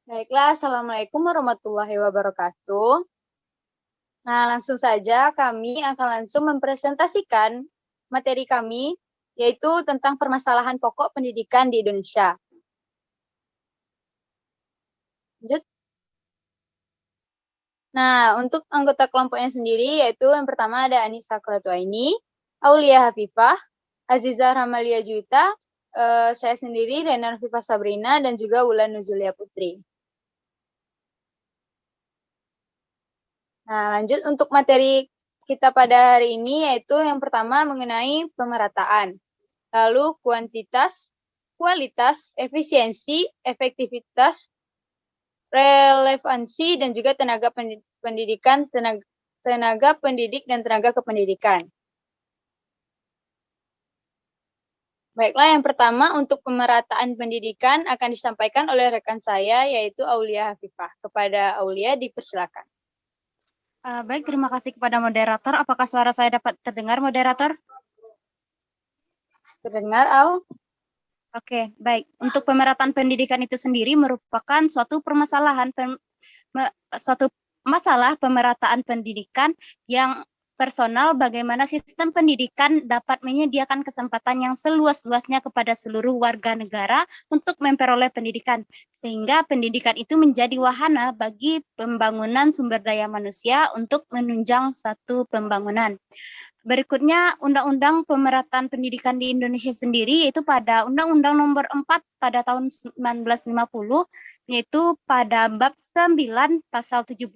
Baiklah, Assalamualaikum warahmatullahi wabarakatuh. Nah, langsung saja kami akan langsung mempresentasikan materi kami, yaitu tentang permasalahan pokok pendidikan di Indonesia. Lanjut. Nah, untuk anggota kelompoknya sendiri, yaitu yang pertama ada Anissa Qurratuaini, Aulia Hafifah, Aziza Ramalia Juwita, saya sendiri, Rena Hafifah Sabrina, dan juga Wulan Nuzulia Putri. Nah, lanjut untuk materi kita pada hari ini, yaitu yang pertama mengenai pemerataan. Lalu kuantitas, kualitas, efisiensi, efektivitas, relevansi, dan juga tenaga pendidikan, tenaga pendidik, dan tenaga kependidikan. Baiklah, yang pertama untuk pemerataan pendidikan akan disampaikan oleh rekan saya, yaitu Aulia Hafifah. Kepada Aulia, dipersilakan. Baik, terima kasih kepada moderator. Apakah suara saya dapat terdengar, moderator? Terdengar, Al? Oke, baik. Untuk pemerataan pendidikan itu sendiri merupakan suatu masalah pemerataan pendidikan yang personal, bagaimana sistem pendidikan dapat menyediakan kesempatan yang seluas-luasnya kepada seluruh warga negara untuk memperoleh pendidikan, sehingga pendidikan itu menjadi wahana bagi pembangunan sumber daya manusia untuk menunjang suatu pembangunan. Berikutnya, Undang-Undang Pemerataan Pendidikan di Indonesia sendiri, yaitu pada Undang-Undang Nomor 4 pada tahun 1950, yaitu pada bab 9 pasal 17,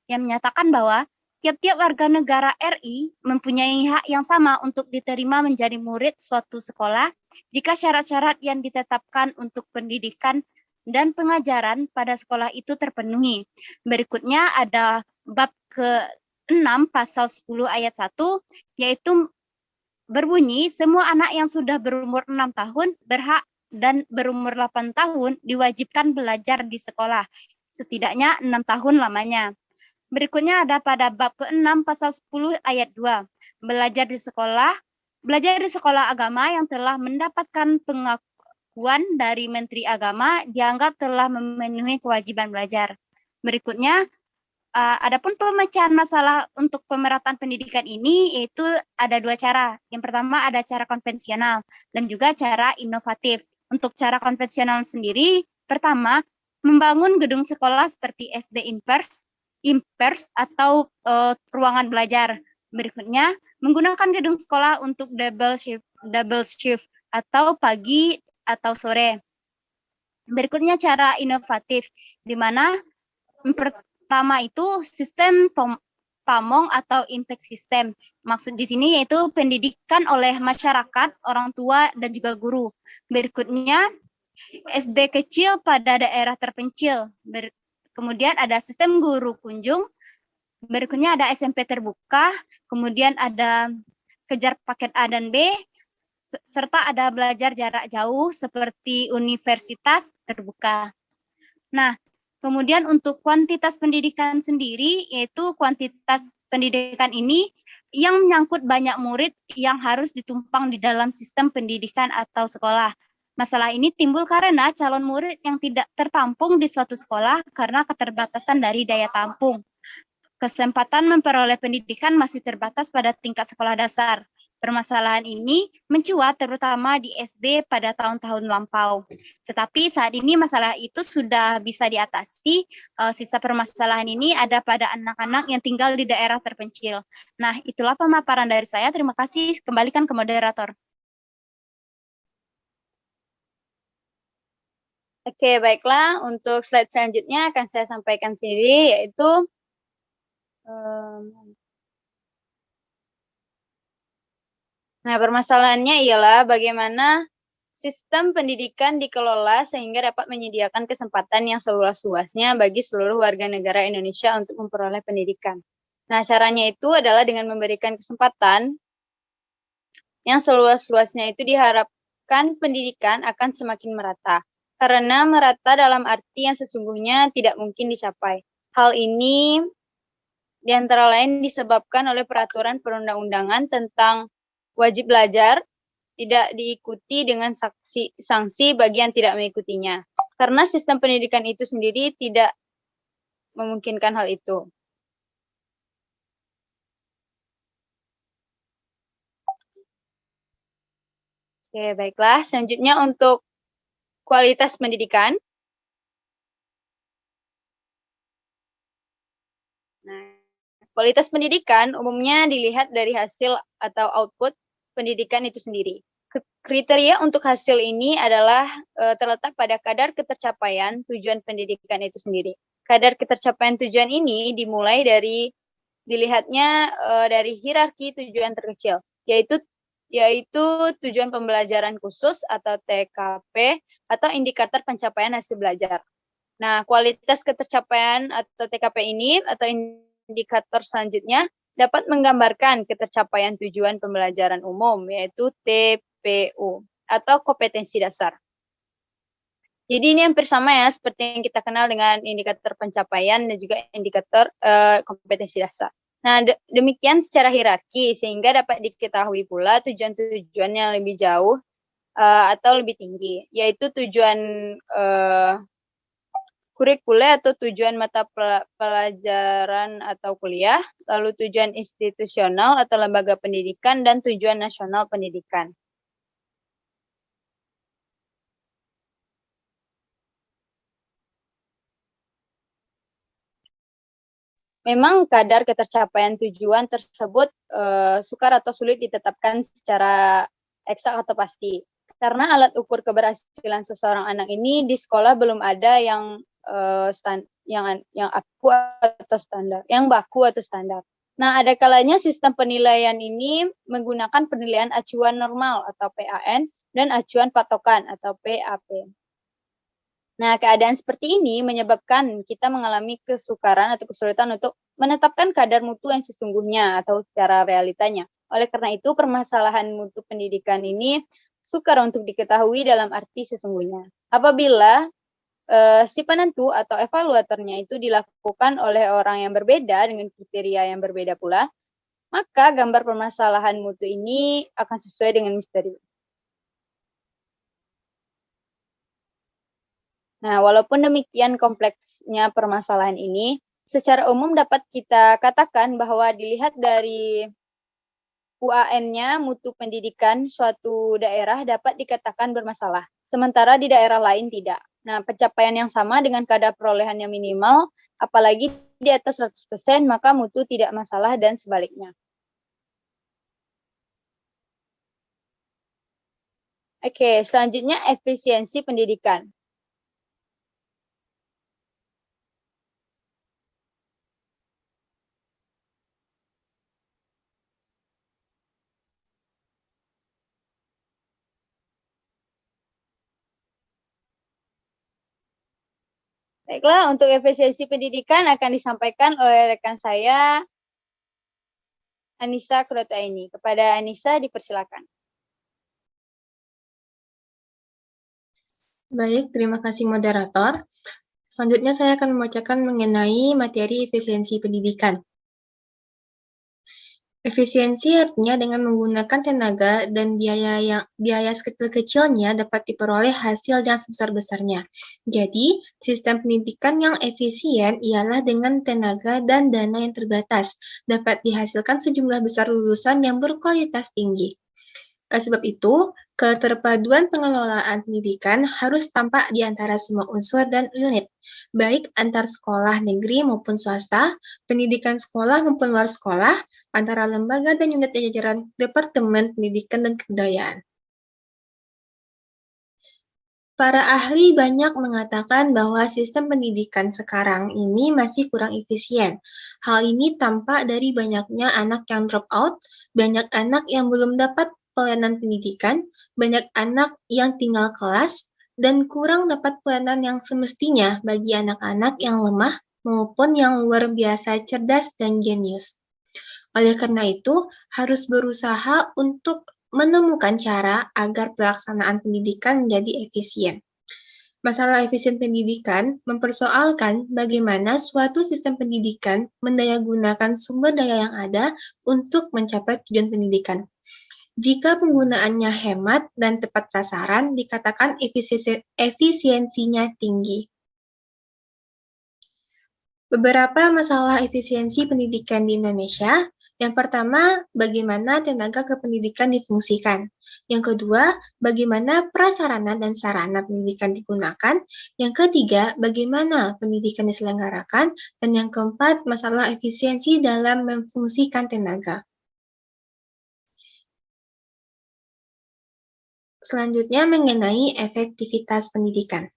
yang menyatakan bahwa tiap-tiap warga negara RI mempunyai hak yang sama untuk diterima menjadi murid suatu sekolah jika syarat-syarat yang ditetapkan untuk pendidikan dan pengajaran pada sekolah itu terpenuhi. Berikutnya ada bab ke-6 pasal 10 ayat 1, yaitu berbunyi semua anak yang sudah berumur 6 tahun berhak dan berumur 8 tahun diwajibkan belajar di sekolah, setidaknya 6 tahun lamanya. Berikutnya ada pada bab ke-6 pasal 10 ayat 2. Belajar di sekolah agama yang telah mendapatkan pengakuan dari Menteri Agama dianggap telah memenuhi kewajiban belajar. Berikutnya, adapun pemecahan masalah untuk pemerataan pendidikan ini yaitu ada dua cara. Yang pertama ada cara konvensional dan juga cara inovatif. Untuk cara konvensional sendiri, pertama, membangun gedung sekolah seperti SD impers atau ruangan belajar. Berikutnya, menggunakan gedung sekolah untuk double shift atau pagi atau sore. Berikutnya cara inovatif, di mana pertama itu sistem PAMONG atau impact system. Maksud di sini yaitu pendidikan oleh masyarakat, orang tua, dan juga guru. Berikutnya, SD kecil pada daerah terpencil. Kemudian ada sistem guru kunjung. Berikutnya ada SMP terbuka. Kemudian ada kejar paket A dan B. Serta ada belajar jarak jauh seperti universitas terbuka. Nah, kemudian untuk kuantitas pendidikan sendiri, yaitu kuantitas pendidikan ini yang menyangkut banyak murid yang harus ditumpang di dalam sistem pendidikan atau sekolah. Masalah ini timbul karena calon murid yang tidak tertampung di suatu sekolah karena keterbatasan dari daya tampung. Kesempatan memperoleh pendidikan masih terbatas pada tingkat sekolah dasar. Permasalahan ini mencuat terutama di SD pada tahun-tahun lampau. Tetapi saat ini masalah itu sudah bisa diatasi. Sisa permasalahan ini ada pada anak-anak yang tinggal di daerah terpencil. Nah, itulah pemaparan dari saya. Terima kasih. Kembalikan ke moderator. Oke, baiklah. Untuk slide selanjutnya akan saya sampaikan sendiri, yaitu nah, permasalahannya ialah bagaimana sistem pendidikan dikelola sehingga dapat menyediakan kesempatan yang seluas-luasnya bagi seluruh warga negara Indonesia untuk memperoleh pendidikan. Nah, caranya itu adalah dengan memberikan kesempatan yang seluas-luasnya itu diharapkan pendidikan akan semakin merata. Karena merata dalam arti yang sesungguhnya tidak mungkin dicapai. Hal ini di antara lain disebabkan oleh peraturan perundang-undangan tentang wajib belajar tidak diikuti dengan sanksi bagi yang tidak mengikutinya. karena sistem pendidikan itu sendiri tidak memungkinkan hal itu. Oke, baiklah. Selanjutnya untuk kualitas pendidikan. Nah, kualitas pendidikan umumnya dilihat dari hasil atau output pendidikan itu sendiri. Kriteria untuk hasil ini adalah terletak pada kadar ketercapaian tujuan pendidikan itu sendiri. Kadar ketercapaian tujuan ini dimulai dari dilihatnya dari hierarki tujuan terkecil, yaitu tujuan pembelajaran khusus atau TKP atau indikator pencapaian hasil belajar. Nah, kualitas ketercapaian atau TKP ini atau indikator selanjutnya dapat menggambarkan ketercapaian tujuan pembelajaran umum, yaitu TPU atau kompetensi dasar. Jadi ini hampir sama ya seperti yang kita kenal dengan indikator pencapaian dan juga indikator kompetensi dasar. Nah, demikian secara hierarki sehingga dapat diketahui pula tujuan-tujuan yang lebih jauh atau lebih tinggi, yaitu tujuan kurikuler atau tujuan mata pelajaran atau kuliah, lalu tujuan institusional atau lembaga pendidikan, dan tujuan nasional pendidikan. Memang kadar ketercapaian tujuan tersebut sukar atau sulit ditetapkan secara eksak atau pasti. Karena alat ukur keberhasilan seseorang anak ini di sekolah belum ada yang baku atau standar. Nah, ada kalanya sistem penilaian ini menggunakan penilaian acuan normal atau PAN dan acuan patokan atau PAP. Nah, keadaan seperti ini menyebabkan kita mengalami kesukaran atau kesulitan untuk menetapkan kadar mutu yang sesungguhnya atau secara realitanya. Oleh karena itu, permasalahan mutu pendidikan ini sukar untuk diketahui dalam arti sesungguhnya. Apabila si penentu atau evaluatornya itu dilakukan oleh orang yang berbeda dengan kriteria yang berbeda pula, maka gambar permasalahan mutu ini akan sesuai dengan misteri. Nah, walaupun demikian kompleksnya permasalahan ini, secara umum dapat kita katakan bahwa dilihat dari UAN-nya, mutu pendidikan suatu daerah dapat dikatakan bermasalah, sementara di daerah lain tidak. Nah, pencapaian yang sama dengan kadar perolehan yang minimal, apalagi di atas 100%, maka mutu tidak masalah dan sebaliknya. Oke, selanjutnya efisiensi pendidikan. Baiklah, untuk efisiensi pendidikan akan disampaikan oleh rekan saya, Anissa Kurotaini. Kepada Anissa, dipersilakan. Baik, terima kasih moderator. Selanjutnya saya akan membacakan mengenai materi efisiensi pendidikan. Efisiensi artinya dengan menggunakan tenaga dan biaya sekecil-kecilnya dapat diperoleh hasil yang sebesar-besarnya. Jadi, sistem pendidikan yang efisien ialah dengan tenaga dan dana yang terbatas, dapat dihasilkan sejumlah besar lulusan yang berkualitas tinggi. Sebab itu, keterpaduan pengelolaan pendidikan harus tampak di antara semua unsur dan unit, baik antar sekolah negeri maupun swasta, pendidikan sekolah maupun luar sekolah, antara lembaga dan unit jajaran Departemen Pendidikan dan Kebudayaan. Para ahli banyak mengatakan bahwa sistem pendidikan sekarang ini masih kurang efisien. Hal ini tampak dari banyaknya anak yang drop out, banyak anak yang belum dapat pelayanan pendidikan, banyak anak yang tinggal kelas, dan kurang dapat pelayanan yang semestinya bagi anak-anak yang lemah maupun yang luar biasa cerdas dan jenius. Oleh karena itu, harus berusaha untuk menemukan cara agar pelaksanaan pendidikan menjadi efisien. Masalah efisien pendidikan mempersoalkan bagaimana suatu sistem pendidikan mendayagunakan sumber daya yang ada untuk mencapai tujuan pendidikan. Jika penggunaannya hemat dan tepat sasaran, dikatakan efisiensinya tinggi. Beberapa masalah efisiensi pendidikan di Indonesia. Yang pertama, bagaimana tenaga kependidikan difungsikan. Yang kedua, bagaimana prasarana dan sarana pendidikan digunakan. Yang ketiga, bagaimana pendidikan diselenggarakan. Dan yang keempat, masalah efisiensi dalam memfungsikan tenaga. Selanjutnya mengenai efektivitas pendidikan.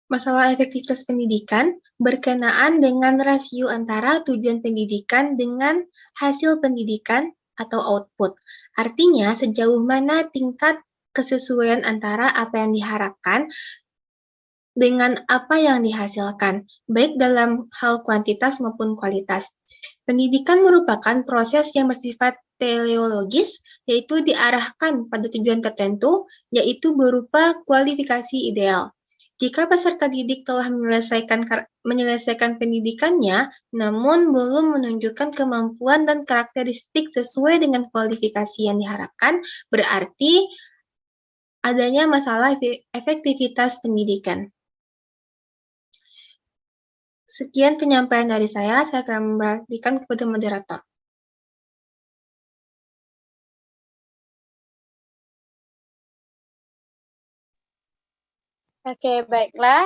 Masalah efektivitas pendidikan berkenaan dengan rasio antara tujuan pendidikan dengan hasil pendidikan atau output. Artinya, sejauh mana tingkat kesesuaian antara apa yang diharapkan dengan apa yang dihasilkan, baik dalam hal kuantitas maupun kualitas. Pendidikan merupakan proses yang bersifat teleologis, yaitu diarahkan pada tujuan tertentu, yaitu berupa kualifikasi ideal. Jika peserta didik telah menyelesaikan pendidikannya, namun belum menunjukkan kemampuan dan karakteristik sesuai dengan kualifikasi yang diharapkan, berarti adanya masalah efektivitas pendidikan. Sekian penyampaian dari saya akan kembalikan kepada moderator. Oke, baiklah.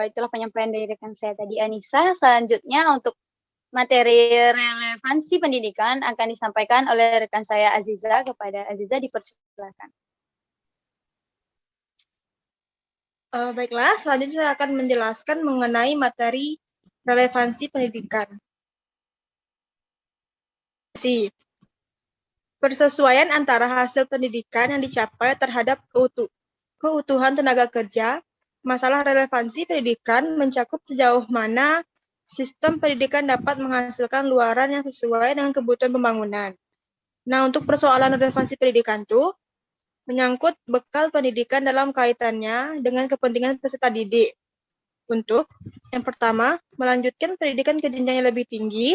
Itulah penyampaian dari rekan saya tadi, Anissa. Selanjutnya untuk materi relevansi pendidikan akan disampaikan oleh rekan saya Aziza. Kepada Aziza dipersilakan. Baiklah, selanjutnya saya akan menjelaskan mengenai materi relevansi pendidikan. Persesuaian antara hasil pendidikan yang dicapai terhadap keutuhan tenaga kerja. Masalah relevansi pendidikan mencakup sejauh mana sistem pendidikan dapat menghasilkan luaran yang sesuai dengan kebutuhan pembangunan. Nah, untuk persoalan relevansi pendidikan itu menyangkut bekal pendidikan dalam kaitannya dengan kepentingan peserta didik. Untuk yang pertama, melanjutkan pendidikan ke jenjang yang lebih tinggi.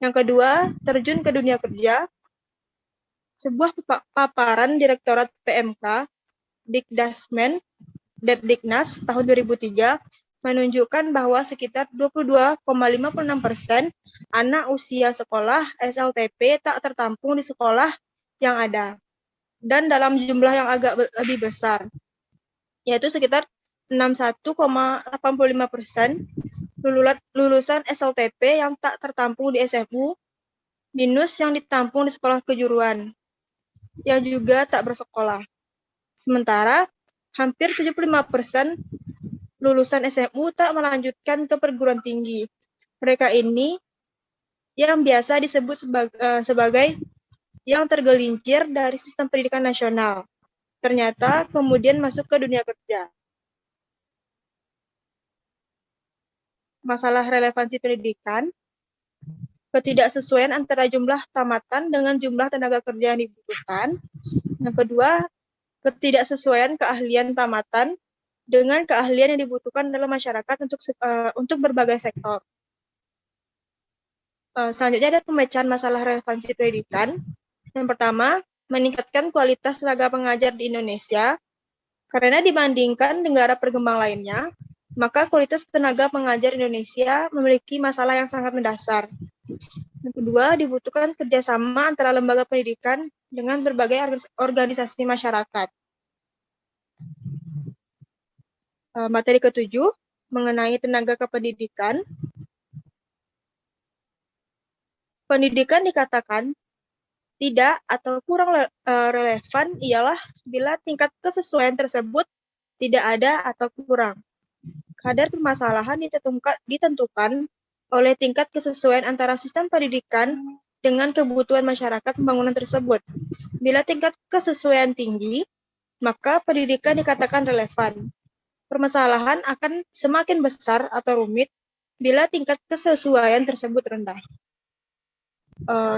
Yang kedua, terjun ke dunia kerja. Sebuah paparan Direktorat PMK Dikdasmen/Depdiknas tahun 2003 menunjukkan bahwa sekitar 22,56% anak usia sekolah SLTP tak tertampung di sekolah yang ada. Dan dalam jumlah yang agak lebih besar, yaitu sekitar 61,85% lulusan SLTP yang tak tertampung di SFU, minus yang ditampung di sekolah kejuruan, yang juga tak bersekolah. Sementara, hampir 75% lulusan SMU tak melanjutkan ke perguruan tinggi. Mereka ini yang biasa disebut sebagai yang tergelincir dari sistem pendidikan nasional. Ternyata kemudian masuk ke dunia kerja. Masalah relevansi pendidikan, ketidaksesuaian antara jumlah tamatan dengan jumlah tenaga kerja yang dibutuhkan. Yang kedua, ketidaksesuaian keahlian tamatan dengan keahlian yang dibutuhkan dalam masyarakat untuk berbagai sektor. Selanjutnya ada pemecahan masalah relevansi pendidikan. Yang pertama, meningkatkan kualitas tenaga pengajar di Indonesia. Karena dibandingkan negara berkembang lainnya, maka kualitas tenaga pengajar Indonesia memiliki masalah yang sangat mendasar. Yang kedua, dibutuhkan kerjasama antara lembaga pendidikan dengan berbagai organisasi masyarakat. Materi ketujuh, mengenai tenaga kependidikan. Pendidikan dikatakan tidak atau kurang relevan ialah bila tingkat kesesuaian tersebut tidak ada atau kurang. Kadar permasalahan ditentukan oleh tingkat kesesuaian antara sistem pendidikan dengan kebutuhan masyarakat pembangunan tersebut. Bila tingkat kesesuaian tinggi, maka pendidikan dikatakan relevan. Permasalahan akan semakin besar atau rumit bila tingkat kesesuaian tersebut rendah.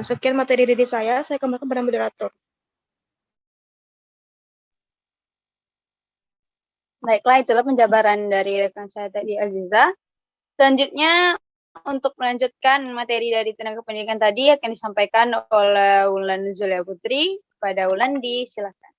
Sekian materi dari saya kembalikan kepada moderator. Baiklah, itulah penjabaran dari rekan saya tadi, Aziza. Selanjutnya, untuk melanjutkan materi dari tenaga pendidikan tadi akan disampaikan oleh Wulan Zulia Putri. Kepada Wulan, silakan.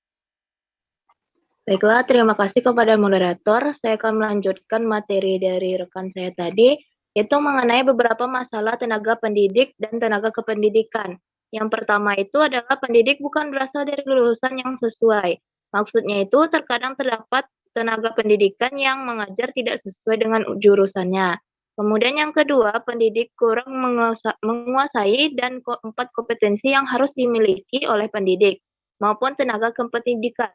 Baiklah, terima kasih kepada moderator. Saya akan melanjutkan materi dari rekan saya tadi, yaitu mengenai beberapa masalah tenaga pendidik dan tenaga kependidikan. Yang pertama itu adalah pendidik bukan berasal dari lulusan yang sesuai. Maksudnya itu terkadang terdapat tenaga pendidikan yang mengajar tidak sesuai dengan jurusannya. Kemudian yang kedua, pendidik kurang menguasai dan empat kompetensi yang harus dimiliki oleh pendidik maupun tenaga kependidikan,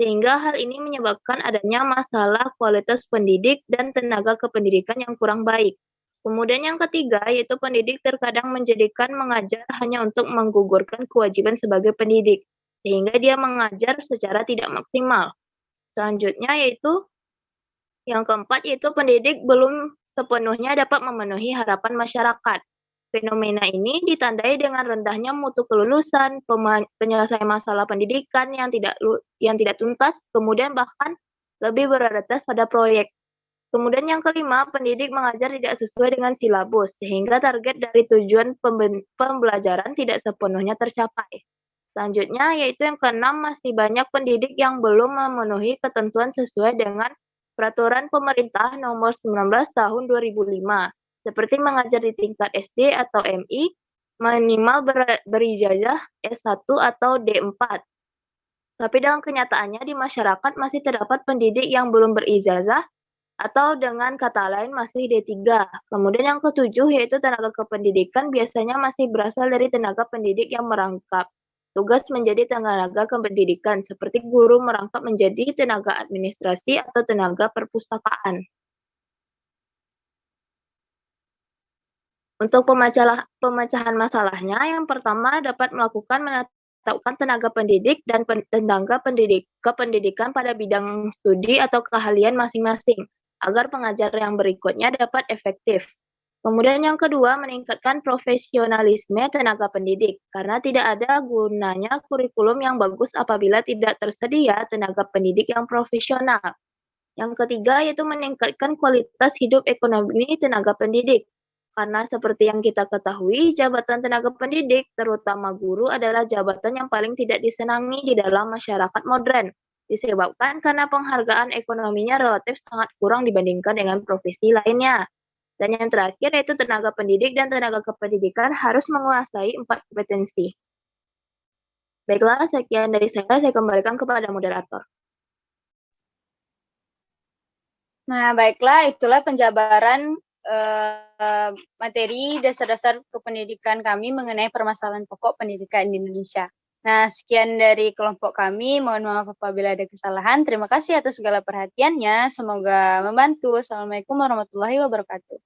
sehingga hal ini menyebabkan adanya masalah kualitas pendidik dan tenaga kependidikan yang kurang baik. Kemudian yang ketiga, yaitu pendidik terkadang menjadikan mengajar hanya untuk menggugurkan kewajiban sebagai pendidik, sehingga dia mengajar secara tidak maksimal. Selanjutnya yaitu yang keempat, yaitu pendidik belum sepenuhnya dapat memenuhi harapan masyarakat. Fenomena ini ditandai dengan rendahnya mutu kelulusan, penyelesaian masalah pendidikan yang tidak tuntas, kemudian bahkan lebih berorientasi pada proyek. Kemudian yang kelima, pendidik mengajar tidak sesuai dengan silabus, sehingga target dari tujuan pembelajaran tidak sepenuhnya tercapai. Selanjutnya, yaitu yang keenam, masih banyak pendidik yang belum memenuhi ketentuan sesuai dengan Peraturan Pemerintah Nomor 19 Tahun 2005, seperti mengajar di tingkat SD atau MI, minimal berijazah S1 atau D4. Tapi dalam kenyataannya di masyarakat masih terdapat pendidik yang belum berijazah atau dengan kata lain masih D3. Kemudian yang ketujuh yaitu tenaga kependidikan biasanya masih berasal dari tenaga pendidik yang merangkap tugas menjadi tenaga kependidikan, seperti guru merangkap menjadi tenaga administrasi atau tenaga perpustakaan. Untuk pemecahan masalahnya, yang pertama dapat menetapkan tenaga pendidik dan tenaga kependidikan pada bidang studi atau keahlian masing-masing, agar pengajar yang berikutnya dapat efektif. Kemudian yang kedua, meningkatkan profesionalisme tenaga pendidik, karena tidak ada gunanya kurikulum yang bagus apabila tidak tersedia tenaga pendidik yang profesional. Yang ketiga, yaitu meningkatkan kualitas hidup ekonomi tenaga pendidik, karena seperti yang kita ketahui, jabatan tenaga pendidik, terutama guru, adalah jabatan yang paling tidak disenangi di dalam masyarakat modern, disebabkan karena penghargaan ekonominya relatif sangat kurang dibandingkan dengan profesi lainnya. Dan yang terakhir yaitu tenaga pendidik dan tenaga kependidikan harus menguasai 4 kompetensi. Baiklah, sekian dari saya kembalikan kepada moderator. Nah, baiklah, itulah penjabaran materi dasar-dasar kependidikan kami mengenai permasalahan pokok pendidikan di Indonesia. Nah, sekian dari kelompok kami. Mohon maaf apabila ada kesalahan. Terima kasih atas segala perhatiannya. Semoga membantu. Assalamualaikum warahmatullahi wabarakatuh.